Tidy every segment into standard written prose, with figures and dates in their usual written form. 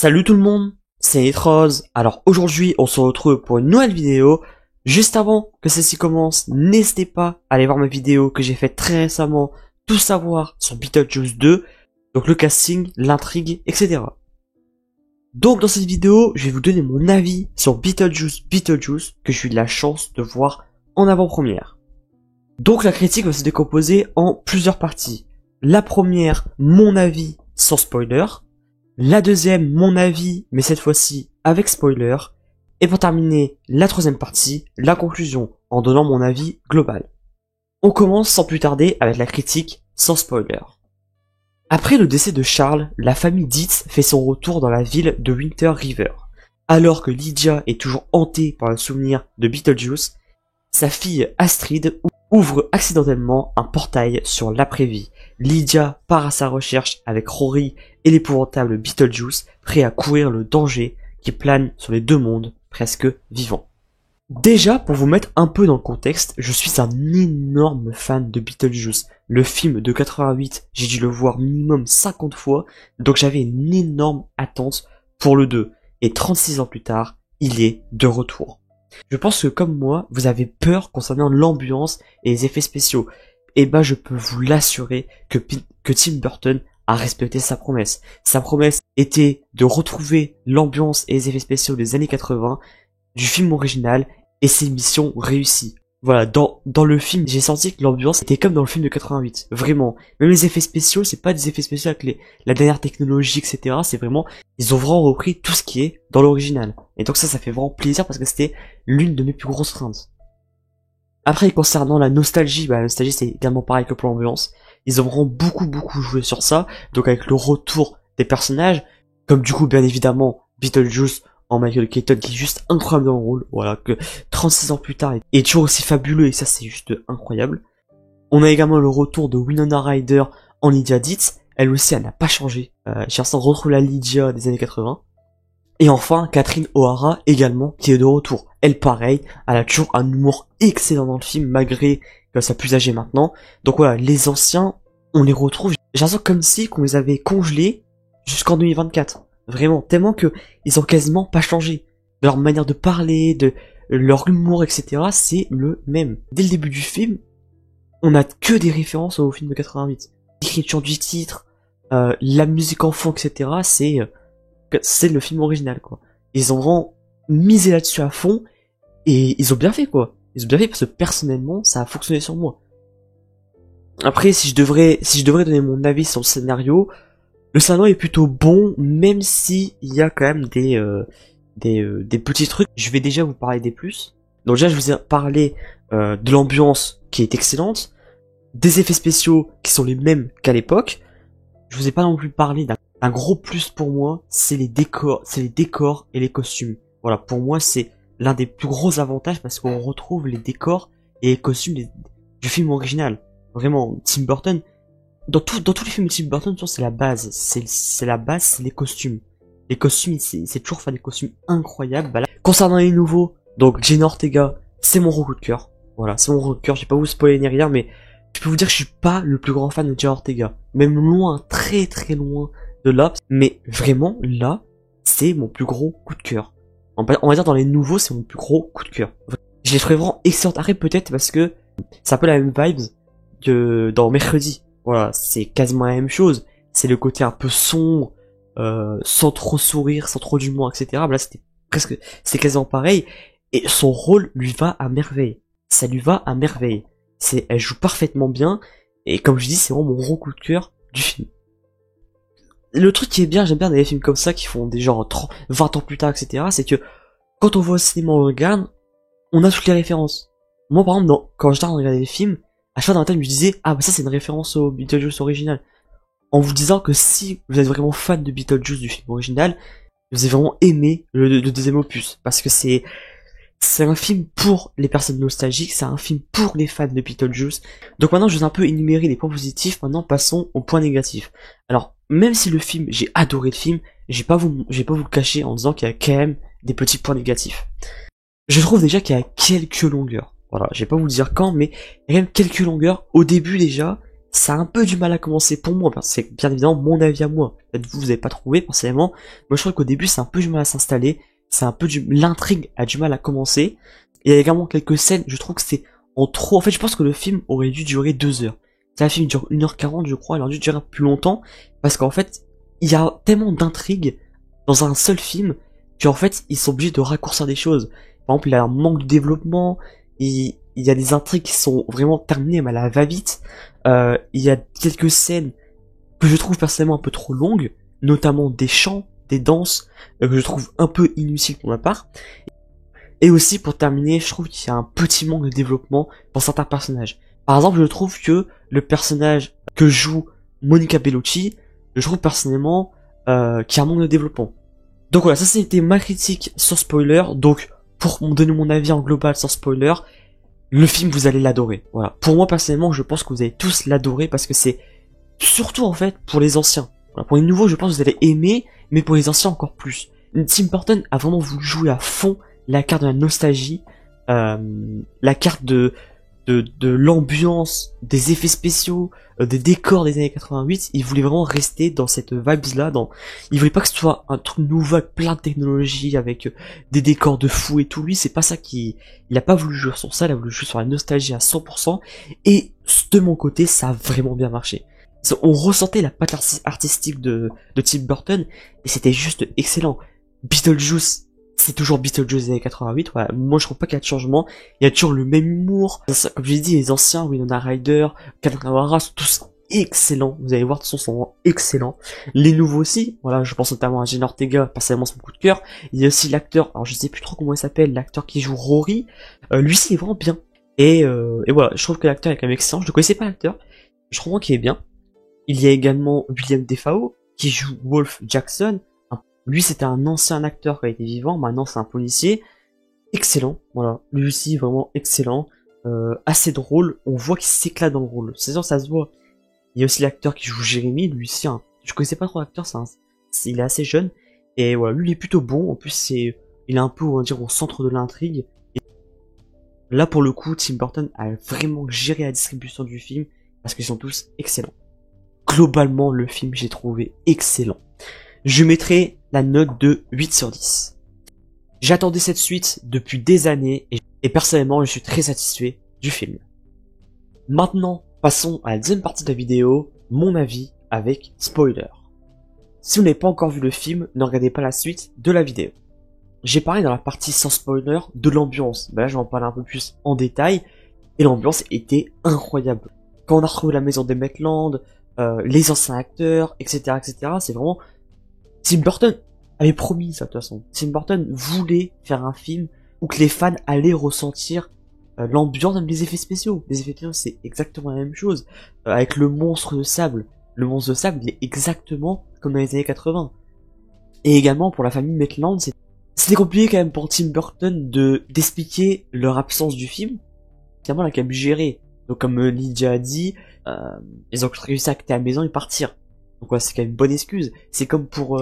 Salut tout le monde, c'est Nitrose. Alors aujourd'hui, on se retrouve pour une nouvelle vidéo. Juste avant que celle-ci commence, n'hésitez pas à aller voir ma vidéo que j'ai faite très récemment, tout savoir sur Beetlejuice 2, donc le casting, l'intrigue, etc. Donc dans cette vidéo, je vais vous donner mon avis sur Beetlejuice que j'ai eu de la chance de voir en avant-première. Donc la critique va se décomposer en plusieurs parties. La première, mon avis sans spoiler. La deuxième, mon avis, mais cette fois-ci avec spoiler. Et pour terminer, la troisième partie, la conclusion, en donnant mon avis global. On commence sans plus tarder avec la critique sans spoiler. Après le décès de Charles, la famille Dietz fait son retour dans la ville de Winter River. Alors que Lydia est toujours hantée par le souvenir de Beetlejuice, sa fille Astrid ouvre accidentellement un portail sur l'après-vie. Lydia part à sa recherche avec Rory et l'épouvantable Beetlejuice, prêt à courir le danger qui plane sur les deux mondes, presque vivants. Déjà, pour vous mettre un peu dans le contexte, je suis un énorme fan de Beetlejuice. Le film de 88, j'ai dû le voir minimum 50 fois, donc j'avais une énorme attente pour le 2. Et 36 ans plus tard, il est de retour. Je pense que comme moi, vous avez peur concernant l'ambiance et les effets spéciaux. Et bah je peux vous l'assurer que Tim Burton a respecté sa promesse. Sa promesse était de retrouver l'ambiance et les effets spéciaux des années 80 du film original, et c'est une mission réussie. Voilà, dans le film, j'ai senti que l'ambiance était comme dans le film de 88. Vraiment. Même les effets spéciaux, c'est pas des effets spéciaux avec la dernière technologie, etc. C'est vraiment, ils ont vraiment repris tout ce qui est dans l'original. Et donc ça fait vraiment plaisir parce que c'était l'une de mes plus grosses craintes. Après, concernant la nostalgie, la nostalgie c'est également pareil que pour l'ambiance. Ils ont vraiment beaucoup joué sur ça. Donc avec le retour des personnages, comme du coup, bien évidemment, Beetlejuice en Michael Keaton qui est juste incroyable dans le rôle, voilà, que 36 ans plus tard est toujours aussi fabuleux et ça c'est juste incroyable. On a également le retour de Winona Ryder en Lydia Dietz, elle aussi elle n'a pas changé, j'ai l'impression de retrouver la Lydia des années 80. Et enfin Catherine O'Hara également qui est de retour, elle pareil, elle a toujours un humour excellent dans le film malgré qu'elle soit plus âgée maintenant. Donc voilà, les anciens, on les retrouve, j'ai l'impression comme si qu'on les avait congelés jusqu'en 2024. Vraiment, tellement que ils ont quasiment pas changé. Leur manière de parler, de leur humour, etc. c'est le même. Dès le début du film, on a que des références au film de 88. L'écriture du titre, la musique en fond, etc. c'est le film original, quoi. Ils ont vraiment misé là-dessus à fond, et ils ont bien fait, quoi. Ils ont bien fait parce que personnellement, ça a fonctionné sur moi. Après, si je devrais donner mon avis sur le scénario est plutôt bon, même si il y a quand même des petits trucs. Je vais déjà vous parler des plus. Donc déjà, je vous ai parlé de l'ambiance qui est excellente, des effets spéciaux qui sont les mêmes qu'à l'époque. Je vous ai pas non plus parlé d'un gros plus pour moi, c'est les décors et les costumes. Voilà, pour moi, c'est l'un des plus gros avantages parce qu'on retrouve les décors et les costumes du film original. Vraiment, Tim Burton. Dans tous les films de Tim Burton, c'est la base. C'est la base, c'est les costumes. Les costumes, c'est toujours faire des costumes incroyables. Bah là, concernant les nouveaux, donc Jenna Ortega, c'est mon gros coup de cœur. Voilà, c'est mon gros coup de cœur. Je vais pas vous spoiler ni rien, mais je peux vous dire que je suis pas le plus grand fan de Jenna Ortega. Même loin, très loin de là. Mais vraiment, là, c'est mon plus gros coup de cœur. On va dire dans les nouveaux, c'est mon plus gros coup de cœur. Je les trouve vraiment excellentes. Après, peut-être parce que c'est un peu la même vibe que dans Mercredi. Voilà, c'est quasiment la même chose. C'est le côté un peu sombre, sans trop sourire, sans trop d'humour, etc. Là, c'est quasiment pareil. Et son rôle lui va à merveille. Ça lui va à merveille. Elle joue parfaitement bien. Et comme je dis, c'est vraiment mon gros coup de cœur du film. Le truc qui est bien, j'aime bien des films comme ça qui font des genre 20 ans plus tard, etc. C'est que quand on voit au cinéma, on regarde, on a toutes les références. Moi, par exemple, quand je regardais des films, à chaque fois dans la tête, je me disais, ah bah ça c'est une référence au Beetlejuice original. En vous disant que si vous êtes vraiment fan de Beetlejuice du film original, vous avez vraiment aimé le deuxième opus. Parce que c'est un film pour les personnes nostalgiques, c'est un film pour les fans de Beetlejuice. Donc maintenant je vous ai un peu énuméré les points positifs, maintenant passons aux points négatifs. Alors, même si le film, j'ai adoré le film, je vais pas vous le cacher en disant qu'il y a quand même des petits points négatifs. Je trouve déjà qu'il y a quelques longueurs. Voilà, je vais pas vous le dire quand, mais il y a quand même quelques longueurs. Au début déjà, ça a un peu du mal à commencer pour moi, parce que c'est bien évidemment mon avis à moi. Peut-être vous avez pas trouvé, personnellement. Moi, je trouve qu'au début, c'est un peu du mal à s'installer. C'est un peu l'intrigue a du mal à commencer. Il y a également quelques scènes, je trouve que c'est en trop. En fait, je pense que le film aurait dû durer 2 heures. C'est un film qui dure 1h40, je crois, il aurait dû durer plus longtemps, parce qu'en fait, il y a tellement d'intrigues dans un seul film, qu'en fait, ils sont obligés de raccourcir des choses. Par exemple, il y a un manque de développement, il y a des intrigues qui sont vraiment terminées, mais à la va-vite. Il y a quelques scènes que je trouve personnellement un peu trop longues, notamment des chants, des danses, que je trouve un peu inutiles pour ma part. Et aussi, pour terminer, je trouve qu'il y a un petit manque de développement pour certains personnages. Par exemple, je trouve que le personnage que joue Monica Bellucci, je trouve personnellement qu'il y a un manque de développement. Donc voilà, ça c'était ma critique sur spoiler. Donc, pour me donner mon avis en global sur spoiler, le film, vous allez l'adorer. Voilà. Pour moi, personnellement, je pense que vous allez tous l'adorer parce que c'est surtout, en fait, pour les anciens. Voilà. Pour les nouveaux, je pense que vous allez aimer, mais pour les anciens, encore plus. Tim Burton a vraiment voulu jouer à fond la carte de la nostalgie, la carte de l'ambiance, des effets spéciaux, des décors des années 88. Il voulait vraiment rester dans cette vibes-là. Il voulait pas que ce soit un truc nouveau avec plein de technologies, avec des décors de fou et tout. Lui, c'est pas ça il a pas voulu jouer sur ça, il a voulu jouer sur la nostalgie à 100%. Et de mon côté, ça a vraiment bien marché. On ressentait la patte artistique de Tim Burton, et c'était juste excellent. Beetlejuice, c'est toujours Beetlejuice des années 88, ouais. Moi je trouve pas qu'il y a de changement, il y a toujours le même humour, comme j'ai dit, les anciens, Winona Ryder, Catherine O'Hara, sont tous excellents, vous allez voir, de toute façon, sont vraiment excellents. Les nouveaux aussi, voilà, je pense notamment à Jenna Ortega, personnellement c'est mon coup de cœur. Il y a aussi l'acteur, alors je sais plus trop comment il s'appelle, l'acteur qui joue Rory, lui aussi il est vraiment bien. Et voilà, je trouve que l'acteur est quand même excellent, je ne connaissais pas l'acteur, je trouve vraiment qu'il est bien. Il y a également William Dafoe, qui joue Wolf Jackson. Lui, c'était un ancien acteur qui a été vivant, maintenant c'est un policier. Excellent, voilà. Lui aussi, vraiment excellent. Assez drôle, on voit qu'il s'éclate dans le rôle. C'est sûr, ça se voit. Il y a aussi l'acteur qui joue Jérémy, lui aussi, je connaissais pas trop l'acteur, il est assez jeune. Et voilà, lui il est plutôt bon, en plus il est un peu, on va dire, au centre de l'intrigue. Et là, pour le coup, Tim Burton a vraiment géré la distribution du film, parce qu'ils sont tous excellents. Globalement, le film, j'ai trouvé excellent. Je mettrai la note de 8 sur 10. J'attendais cette suite depuis des années et personnellement, je suis très satisfait du film. Maintenant, passons à la deuxième partie de la vidéo, mon avis avec spoiler. Si vous n'avez pas encore vu le film, ne regardez pas la suite de la vidéo. J'ai parlé dans la partie sans spoiler de l'ambiance. Là, je vais en parler un peu plus en détail. Et l'ambiance était incroyable. Quand on a retrouvé la maison des Maitland, les anciens acteurs, etc., etc., c'est vraiment... Tim Burton avait promis ça, de toute façon. Tim Burton voulait faire un film où que les fans allaient ressentir l'ambiance, même les effets spéciaux. Les effets spéciaux, c'est exactement la même chose. Avec le monstre de sable. Le monstre de sable, il est exactement comme dans les années 80. Et également, pour la famille Maitland, c'était compliqué quand même pour Tim Burton d'expliquer leur absence du film. Finalement, on a quand même géré. Donc, comme Lydia a dit, ils ont réussi à quitter la maison et partir. Donc ouais, c'est quand même une bonne excuse. C'est comme pour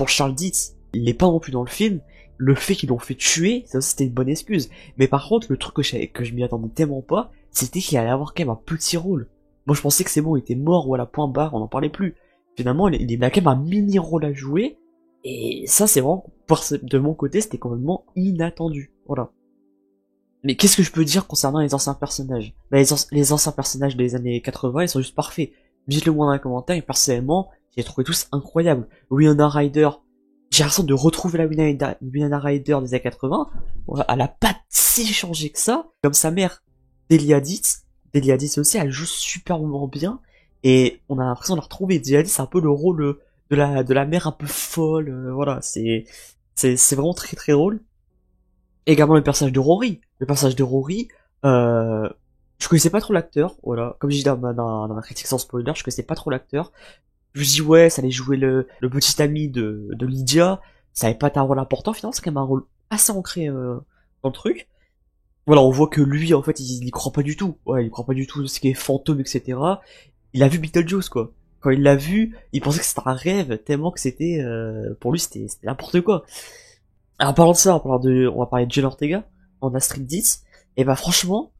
Charles Dietz. Il est pas non plus dans le film. Le fait qu'ils l'ont fait tuer, ça aussi c'était une bonne excuse. Mais par contre, le truc que je m'y attendais tellement pas, c'était qu'il allait avoir quand même un petit rôle. Moi je pensais que c'est bon, il était mort ou à la point barre, on n'en parlait plus. Finalement, il a quand même un mini rôle à jouer. Et ça c'est vraiment, de mon côté, c'était complètement inattendu. Voilà. Mais qu'est-ce que je peux dire concernant les anciens personnages? Bah, les anciens personnages des années 80, ils sont juste parfaits. Dites-le moi dans les commentaires, et personnellement, j'ai trouvé tous incroyables. Winona Ryder, j'ai l'impression de retrouver la Winona Ryder des années 80. Elle a pas si changé que ça. Comme sa mère, Delia Ditz. Delia Ditz aussi, elle joue superbement bien. Et on a l'impression de la retrouver. Delia Ditz, c'est un peu le rôle de la mère un peu folle. Voilà, c'est vraiment très très drôle. Également le personnage de Rory. Le personnage de Rory, je connaissais pas trop l'acteur, voilà. Comme je dis dans ma critique sans spoiler, je connaissais pas trop l'acteur. Je me dis ouais, ça allait jouer le petit ami de Lydia. Ça avait pas été un rôle important, finalement c'est quand même un rôle assez ancré dans le truc. Voilà, on voit que lui, en fait, il y croit pas du tout. Ouais, il croit pas du tout ce qui est fantôme, etc. Il a vu Beetlejuice, quoi. Quand il l'a vu, il pensait que c'était un rêve, tellement que c'était, pour lui, c'était n'importe quoi. Alors, en parlant de ça, on va parler de Jenna Ortega, en Astrid 10. Et bah, franchement,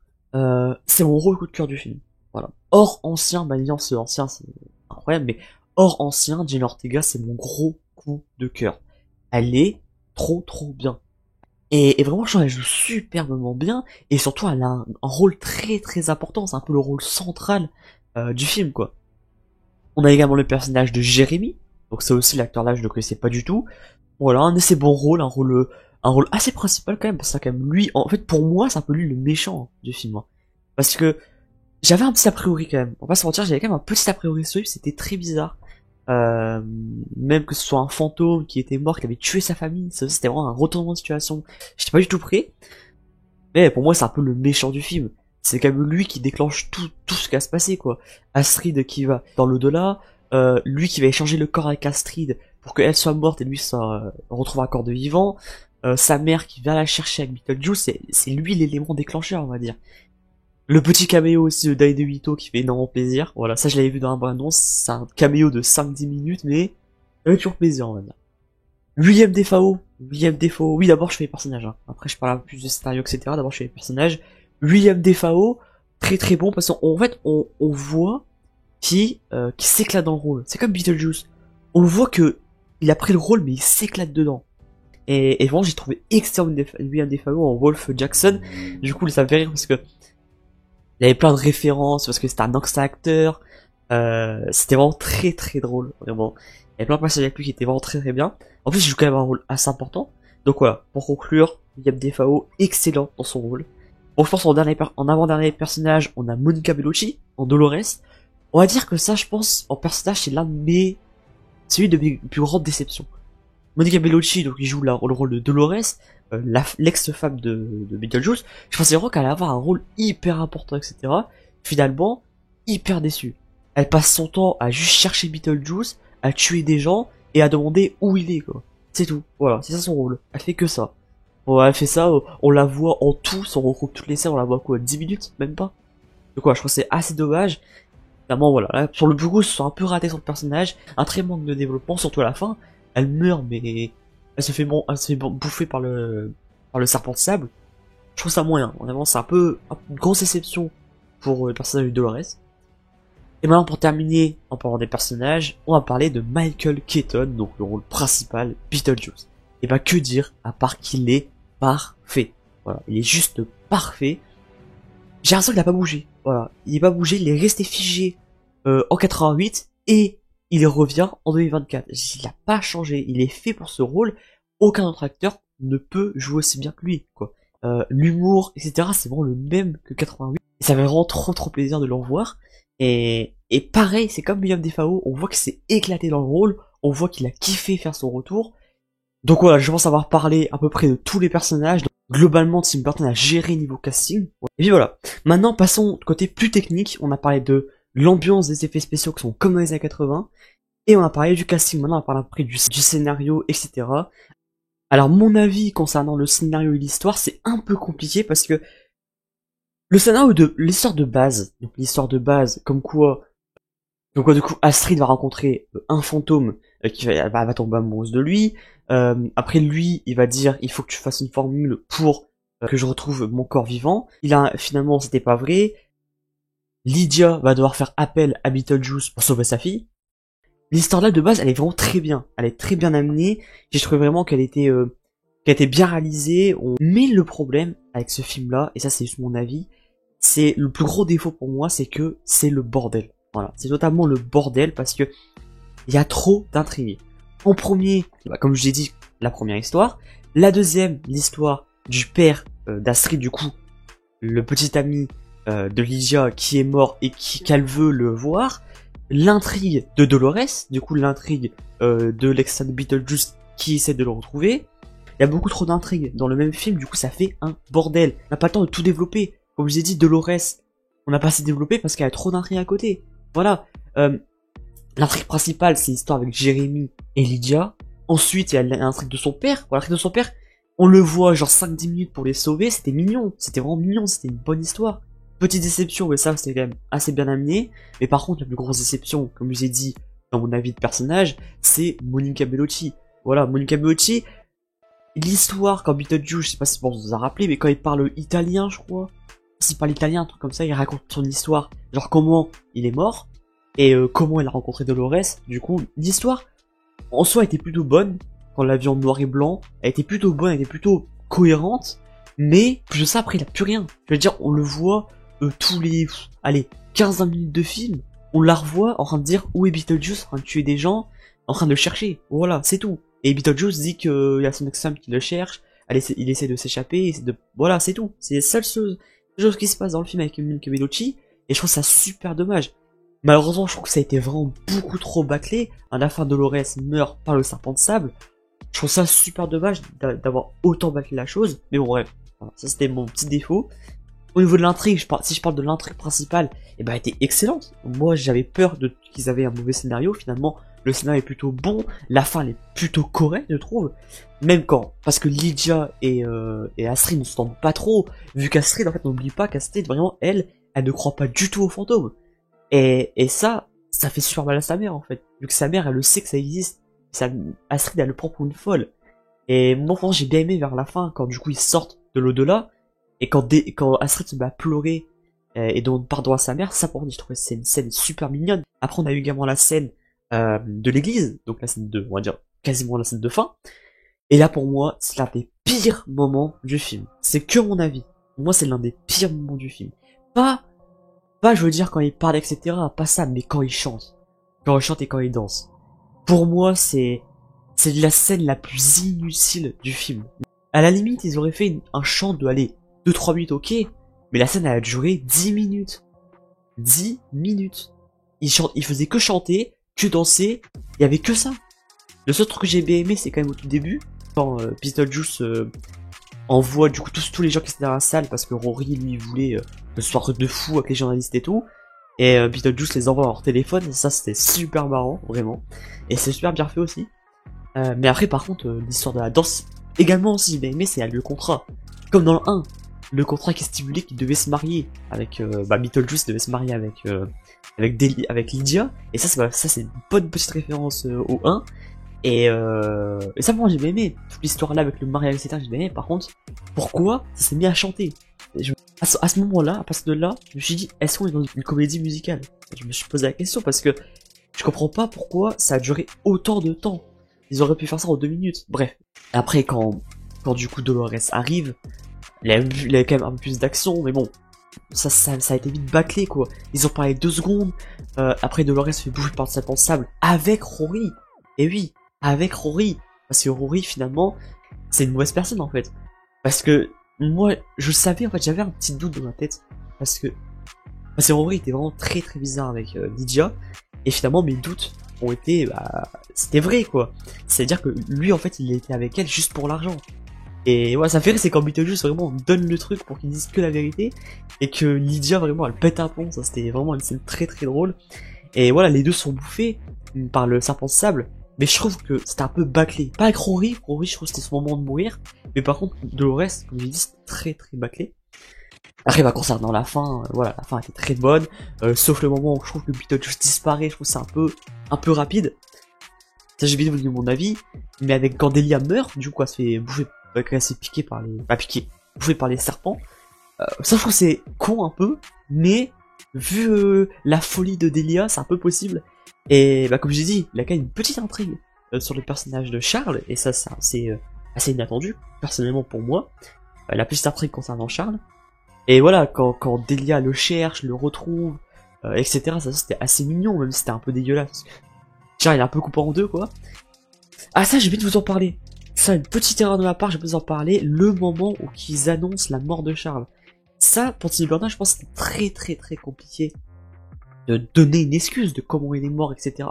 c'est mon gros coup de cœur du film. Voilà. Hors ancien, bah ce ancien, c'est incroyable, mais hors ancien, Jenna Ortega, c'est mon gros coup de cœur. Elle est trop bien. Et vraiment, je trouve qu'elle joue superbement bien, et surtout, elle a un rôle très important, c'est un peu le rôle central du film, quoi. On a également le personnage de Jérémy, donc ça aussi, l'acteur là, je le connaissais pas du tout. Voilà, un de ses bons rôles, un rôle assez principal quand même, parce que quand même, lui, en fait, pour moi, c'est un peu lui le méchant du film, hein. Parce que j'avais un petit a priori quand même, on va pas se mentir, j'avais quand même un petit a priori sur lui, c'était très bizarre. Euh, Même que ce soit un fantôme qui était mort, qui avait tué sa famille, ça c'était vraiment un retournement de situation. J'étais pas du tout prêt, mais pour moi c'est un peu le méchant du film. C'est quand même lui qui déclenche tout ce qui va se passer, quoi. Astrid qui va dans l'au-delà, lui qui va échanger le corps avec Astrid pour qu'elle soit morte et lui ça retrouve un corps de vivant, sa mère qui va la chercher avec Beetlejuice, c'est lui l'élément déclencheur, on va dire. Le petit caméo aussi de Danny DeVito qui fait énormément plaisir. Voilà, ça je l'avais vu dans un bande-annonce, c'est un caméo de 5-10 minutes, mais ça fait toujours plaisir, on va dire. William Defoe, oui d'abord je fais les personnages, hein. Après je parle un peu plus de scénario, etc. D'abord je fais les personnages. William Defoe, très bon, parce qu'en fait on voit qui s'éclate dans le rôle. C'est comme Beetlejuice. On voit que il a pris le rôle, mais il s'éclate dedans. Et vraiment j'ai trouvé excellent William Defoe en Wolf Jackson. Du coup ça me fait rire parce que il y avait plein de références parce que c'était un ancien acteur. C'était vraiment très drôle, vraiment. Il y avait plein de passages avec lui qui étaient vraiment très bien. En plus, il joue quand même un rôle assez important. Donc voilà, pour conclure, William Defoe, excellent dans son rôle. Bon, je pense en avant-dernier personnage, on a Monica Bellucci, en Dolores. On va dire que ça, je pense, en personnage, c'est celui de mes plus grandes déceptions. Monica Bellucci, donc il joue le rôle de Dolores, l'ex-femme de Beetlejuice. Je pensais vraiment qu'elle allait avoir un rôle hyper important, etc. Finalement, hyper déçu. Elle passe son temps à juste chercher Beetlejuice, à tuer des gens et à demander où il est, quoi. C'est tout. Voilà, c'est ça son rôle. Elle fait que ça. Bon, elle fait ça, on la voit en tout, si on regroupe toutes les scènes, on la voit quoi, 10 minutes, même pas. Donc voilà, je trouve que c'est assez dommage. Finalement, voilà, là, sur le plus gros, ils se sont un peu ratés sur le personnage, un très manque de développement, surtout à la fin. Elle meurt, mais elle se fait bouffer par le serpent de sable. Je trouve ça moyen. Vraiment, c'est un peu une grosse déception pour le personnage de Dolores. Et maintenant, pour terminer, en parlant des personnages, on va parler de Michael Keaton, donc le rôle principal, Beetlejuice. Et bah, que dire, à part qu'il est parfait. Voilà, il est juste parfait. J'ai l'impression qu'il a pas bougé. Voilà, il est pas bougé, il est resté figé en 88 et il revient en 2024. Il a pas changé, il est fait pour ce rôle. Aucun autre acteur ne peut jouer aussi bien que lui, quoi. L'humour, etc. c'est vraiment le même que 88. Et ça fait vraiment trop plaisir de l'en voir. Et pareil, c'est comme William Defoe, on voit qu'il s'est éclaté dans le rôle, on voit qu'il a kiffé faire son retour. Donc voilà, je pense avoir parlé à peu près de tous les personnages. Donc, globalement, Tim Burton a géré niveau casting. Et puis voilà. Maintenant, passons côté plus technique. On a parlé de l'ambiance des effets spéciaux qui sont comme dans les années 80. Et on a parlé du casting. Maintenant, on va parler après du scénario, etc. Alors, mon avis concernant le scénario et l'histoire, c'est un peu compliqué parce que le scénario de l'histoire de base, donc l'histoire de base, comme quoi du coup Astrid va rencontrer un fantôme qui va tomber amoureuse de lui. Après lui, il va dire il faut que tu fasses une formule pour que je retrouve mon corps vivant. Finalement c'était pas vrai. Lydia va devoir faire appel à Beetlejuice pour sauver sa fille. L'histoire là de base, elle est vraiment très bien. Elle est très bien amenée. J'ai trouvé vraiment qu'elle était bien réalisée. Mais le problème avec ce film là, et ça c'est juste mon avis, c'est le plus gros défaut pour moi, c'est que c'est le bordel. Voilà, c'est totalement le bordel parce que il y a trop d'intrigues. En premier, bah, comme je l'ai dit, la première histoire. La deuxième, l'histoire du père d'Astrid, du coup, le petit ami de Lydia qui est mort et qu'elle veut le voir. L'intrigue de Dolores, du coup l'intrigue de l'ex de Beetlejuice qui essaie de le retrouver. Il y a beaucoup trop d'intrigues dans le même film, du coup ça fait un bordel. On n'a pas le temps de tout développer. Comme je vous ai dit, Dolores, on n'a pas assez développé parce qu'il y a trop d'intrigues à côté. Voilà. L'intrigue principale, c'est l'histoire avec Jérémy et Lydia. Ensuite, il y a l'intrigue de son père. Voilà, l'intrigue de son père, on le voit genre 5-10 minutes pour les sauver. C'était mignon. C'était vraiment mignon. C'était une bonne histoire. Petite déception, mais ça, c'était quand même assez bien amené. Mais par contre, la plus grosse déception, comme je vous ai dit dans mon avis de personnage, c'est Monica Bellucci. Voilà, Monica Bellucci. L'histoire, quand Beetlejuice, je sais pas si vous vous en rappelez, mais quand il parle italien, je crois. s'il parle italien, un truc comme ça, il raconte son histoire, genre comment il est mort, et comment il a rencontré Dolores. Du coup, l'histoire, en soi, était plutôt bonne, quand on l'a vu en noir et blanc, elle était plutôt bonne, elle était plutôt cohérente, mais plus de ça, après, il a plus rien. Je veux dire, on le voit tous les, allez, 15-20 minutes de film, on la revoit en train de dire où est Beetlejuice, en train de tuer des gens, en train de le chercher, voilà, c'est tout. Et Beetlejuice dit qu'il y a son ex-femme qui le cherche, il essaie de s'échapper, voilà, c'est tout. C'est la seule chose qui se passe dans le film avec Monica Bellucci, et je trouve ça super dommage. Malheureusement, je trouve que ça a été vraiment beaucoup trop bâclé. À la fin, Dolores meurt par le serpent de sable. Je trouve ça super dommage d'avoir autant bâclé la chose. Mais bon, bref. Voilà, ça, c'était mon petit défaut. Au niveau de l'intrigue, si je parle de l'intrigue principale, eh ben, elle était excellente. Moi, j'avais peur qu'ils avaient un mauvais scénario. Finalement, le scénario est plutôt bon. La fin, elle est plutôt correcte, je trouve. Même parce que Lydia et Astrid ne s'entendent pas trop. Vu qu'Astrid, en fait, n'oublie pas qu'Astrid, vraiment, elle ne croit pas du tout aux fantômes. Et ça fait super mal à sa mère, en fait. Vu que sa mère, elle le sait que ça existe. Astrid, elle le prend pour une folle. Et moi, franchement, j'ai bien aimé vers la fin, quand du coup, ils sortent de l'au-delà. Et quand Astrid se met à pleurer, et demande pardon à sa mère, ça, pour moi, je trouvais que c'est une scène super mignonne. Après, on a eu également la scène, de l'église. Donc la scène de, on va dire, quasiment la scène de fin. Et là, pour moi, c'est l'un des pires moments du film. C'est que mon avis. Pour moi, c'est l'un des pires moments du film. Pas, je veux dire, quand il parle, etc. Pas ça, mais quand il chante. Quand il chante et quand il danse. Pour moi, c'est la scène la plus inutile du film. À la limite, ils auraient fait un chant de, allez, 2-3 minutes, ok. Mais la scène, elle a duré 10 minutes. 10 minutes. Il faisait que chanter, que danser. Il y avait que ça. Le seul truc que j'ai bien aimé, c'est quand même au tout début, quand Beetlejuice envoie du coup tous les gens qui étaient dans la salle, parce que Rory, lui, voulait ce soir de fou avec les journalistes et tout. Et Beetlejuice les envoie leur téléphone, et ça c'était super marrant, vraiment. Et c'est super bien fait aussi. Mais après, par contre, l'histoire de la danse, également aussi j'ai bien aimé, c'est le contrat. Comme dans le 1, le contrat qui stipulait qu'il devait se marier avec... Beetlejuice devait se marier avec Lydia. Et ça c'est une bonne petite référence au 1. Et ça, pour moi, j'ai bien aimé. Toute l'histoire là avec le mariage, etc. J'ai bien aimé. Par contre, pourquoi ça s'est mis à chanter? À ce moment-là, à partir de là, je me suis dit, est-ce qu'on est dans une comédie musicale? Je me suis posé la question parce que je comprends pas pourquoi ça a duré autant de temps. Ils auraient pu faire ça en 2 minutes. Bref. Après, quand du coup Dolores arrive, il y a quand même un peu plus d'action, mais bon. Ça a été vite bâclé, quoi. Ils ont parlé 2 secondes. Après, Dolores se fait bouffer par le serpent de sable avec Rory. Et oui, avec Rory. Parce que Rory, finalement, c'est une mauvaise personne, en fait. Parce que, moi, je savais, en fait, j'avais un petit doute dans ma tête. Parce que Rory était vraiment très très bizarre avec Lydia. Et finalement, mes doutes ont été, c'était vrai, quoi. C'est-à-dire que lui, en fait, il était avec elle juste pour l'argent. Et ouais, ça fait rire, c'est quand Beetlejuice vraiment donne le truc pour qu'ils disent que la vérité. Et que Lydia, vraiment, elle pète un pont. Ça, c'était vraiment une scène très très drôle. Et voilà, les deux sont bouffés par le serpent de sable. Mais je trouve que c'était un peu bâclé. Pas avec Rory, je trouve que c'était son moment de mourir. Mais par contre, Dolores, comme j'ai dit, c'était très très bâclé. Après, concernant la fin, voilà, la fin était très bonne. Sauf le moment où je trouve que Beetlejuice disparaît, je trouve ça un peu rapide. Ça, j'ai vite vous donner mon avis. Mais avec quand Delia meurt, du coup, elle se fait bouffer, elle s'est piquée par les... Pas piquée, bouffée par les serpents. Ça, je trouve que c'est con un peu. Mais, vu la folie de Delia, c'est un peu possible. Et comme j'ai dit, il y a quand même une petite intrigue sur le personnage de Charles, et ça c'est assez inattendu, personnellement pour moi. La petite intrigue concernant Charles. Et voilà, quand Delia le cherche, le retrouve, etc. Ça c'était assez mignon, même si c'était un peu dégueulasse. Parce que Charles il est un peu coupé en deux, quoi. Ah ça, j'ai envie de vous en parler. Ça, une petite erreur de ma part, je vais vous en parler. Le moment où ils annoncent la mort de Charles. Ça, pour Tim Burton, je pense que c'était très très très compliqué de donner une excuse de comment il est mort, etc.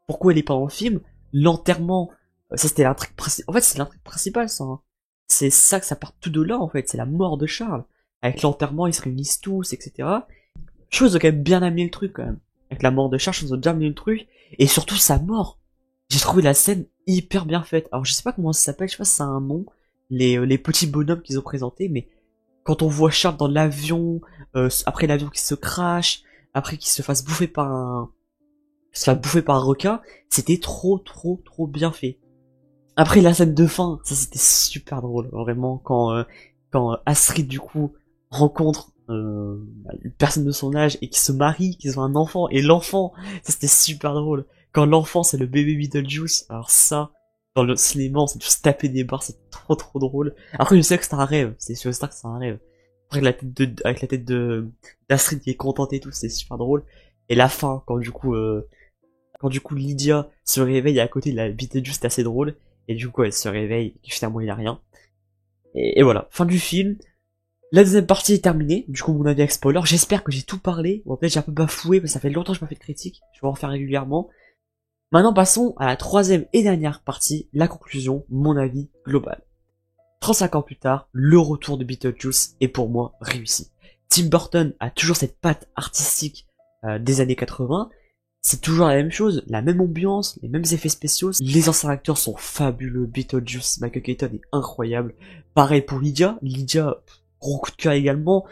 Pourquoi il est pas dans le film. L'enterrement, ça c'était l'intrigue principale. En fait, c'est l'intrigue principale, ça. Hein. C'est ça que ça part tout de là, en fait. C'est la mort de Charles. Avec l'enterrement, ils se réunissent tous, etc. Chose ont quand même bien amené le truc, quand même. Avec la mort de Charles, ils ont bien amené le truc. Et surtout, sa mort. J'ai trouvé la scène hyper bien faite. Alors, je sais pas comment ça s'appelle, je sais pas si ça a un nom. Les petits bonhommes qu'ils ont présentés, mais quand on voit Charles dans l'avion, après l'avion qui se crache, après qu'il se fasse bouffer par un requin, c'était trop bien fait. Après la scène de fin, ça c'était super drôle, vraiment, quand Astrid du coup rencontre une personne de son âge et qui se marie, qu'ils ont un enfant, et l'enfant, ça c'était super drôle. Quand l'enfant c'est le bébé Beetlejuice, alors ça, dans le cinéma, on s'est tous tapé des barres, c'est trop drôle. Après je sais que c'est un rêve, c'est sûr que c'est un rêve. Après avec la tête de d'Astrid qui est contente et tout, c'est super drôle. Et la fin, quand du coup Lydia se réveille à côté de la Beetlejuice, c'est assez drôle. Et du coup elle se réveille, et finalement il a rien. Et voilà, fin du film. La deuxième partie est terminée, du coup mon avis avec spoiler, j'espère que j'ai tout parlé, bon peut-être j'ai un peu bafoué, mais ça fait longtemps que je n'ai pas fait de critique, je vais en faire régulièrement. Maintenant passons à la troisième et dernière partie, la conclusion, mon avis global. 35 ans plus tard, le retour de Beetlejuice est pour moi réussi. Tim Burton a toujours cette patte artistique des années 80, c'est toujours la même chose, la même ambiance, les mêmes effets spéciaux, les anciens acteurs sont fabuleux, Beetlejuice, Michael Keaton est incroyable, pareil pour Lydia, gros coup de cœur également.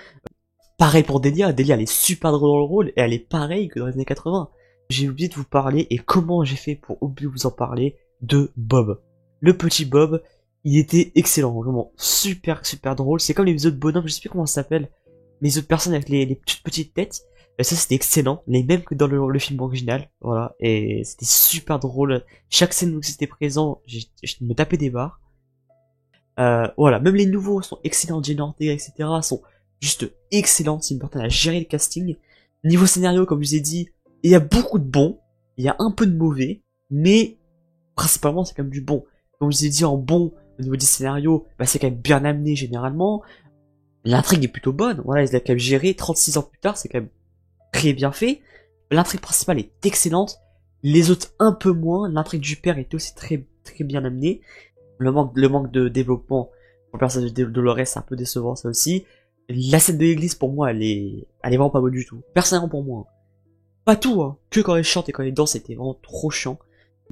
Pareil pour Delia, Delia elle est super drôle dans le rôle et elle est pareille que dans les années 80. J'ai oublié de vous parler et comment j'ai fait pour oublier de vous en parler de Bob. Le petit Bob, il était excellent, vraiment super drôle. C'est comme les autres bonhommes, je sais plus comment ça s'appelle, mais les autres personnes avec les petites têtes. Et ça c'était excellent, les mêmes que dans le film original, voilà, et c'était super drôle. Chaque scène où c'était présent, je me tapais des barres. Voilà, même les nouveaux sont excellents, Jenna Ortega, etc. sont juste excellents. Tim Burton a géré le casting. Niveau scénario, comme je vous ai dit, il y a beaucoup de bons, il y a un peu de mauvais, mais principalement c'est quand même du bon. Comme je vous ai dit, en bon, au niveau du scénario, bah, c'est quand même bien amené généralement. L'intrigue est plutôt bonne, voilà, ils l'ont quand même géré. 36 ans plus tard, c'est quand même très bien fait. L'intrigue principale est excellente, les autres un peu moins. L'intrigue du père était aussi très bien amenée. Le manque de développement pour le personnage de Dolores, c'est un peu décevant, ça aussi. La scène de l'église, pour moi, elle est vraiment pas bonne du tout. Personnellement, pour moi. Pas tout, hein. Que quand elle chante et quand elle danse, c'était vraiment trop chiant.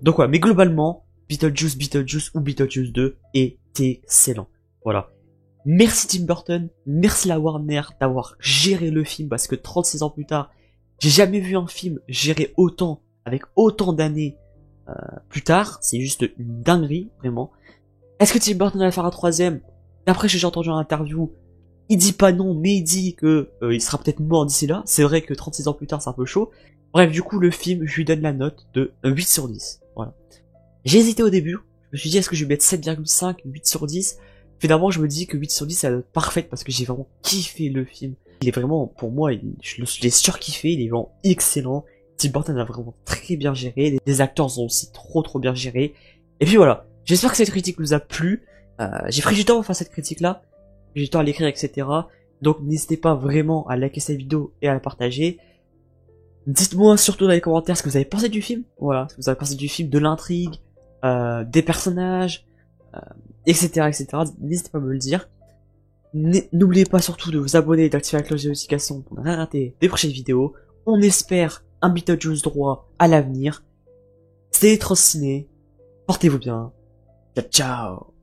Donc voilà, mais globalement, Beetlejuice ou Beetlejuice 2 est excellent. Voilà. Merci Tim Burton, merci la Warner d'avoir géré le film, parce que 36 ans plus tard, j'ai jamais vu un film géré autant, avec autant d'années plus tard. C'est juste une dinguerie, vraiment. Est-ce que Tim Burton va faire un troisième? D'après ce que j'ai entendu en interview, il dit pas non, mais il dit que il sera peut-être mort d'ici là. C'est vrai que 36 ans plus tard, c'est un peu chaud. Bref, du coup, le film, je lui donne la note de 8 sur 10. Voilà. J'ai hésité au début. Je me suis dit, est-ce que je vais mettre 7,5, 8 sur 10? Finalement, je me dis que 8 sur 10, c'est la note parfaite parce que j'ai vraiment kiffé le film. Il est vraiment, pour moi, je l'ai surkiffé, il est vraiment excellent. Tim Burton a vraiment très bien géré. Les acteurs sont aussi trop bien gérés. Et puis voilà. J'espère que cette critique vous a plu. J'ai pris du temps pour faire cette critique-là. J'ai du temps à l'écrire, etc. Donc n'hésitez pas vraiment à liker cette vidéo et à la partager. Dites-moi surtout dans les commentaires ce que vous avez pensé du film. Voilà, ce que vous avez pensé du film, de l'intrigue, des personnages, etc. N'hésitez pas à me le dire. N'oubliez pas surtout de vous abonner et d'activer la cloche de notification pour ne rien rater des prochaines vidéos. On espère un Beetlejuice droit à l'avenir. C'était Transciné. Portez-vous bien. Ciao, ciao.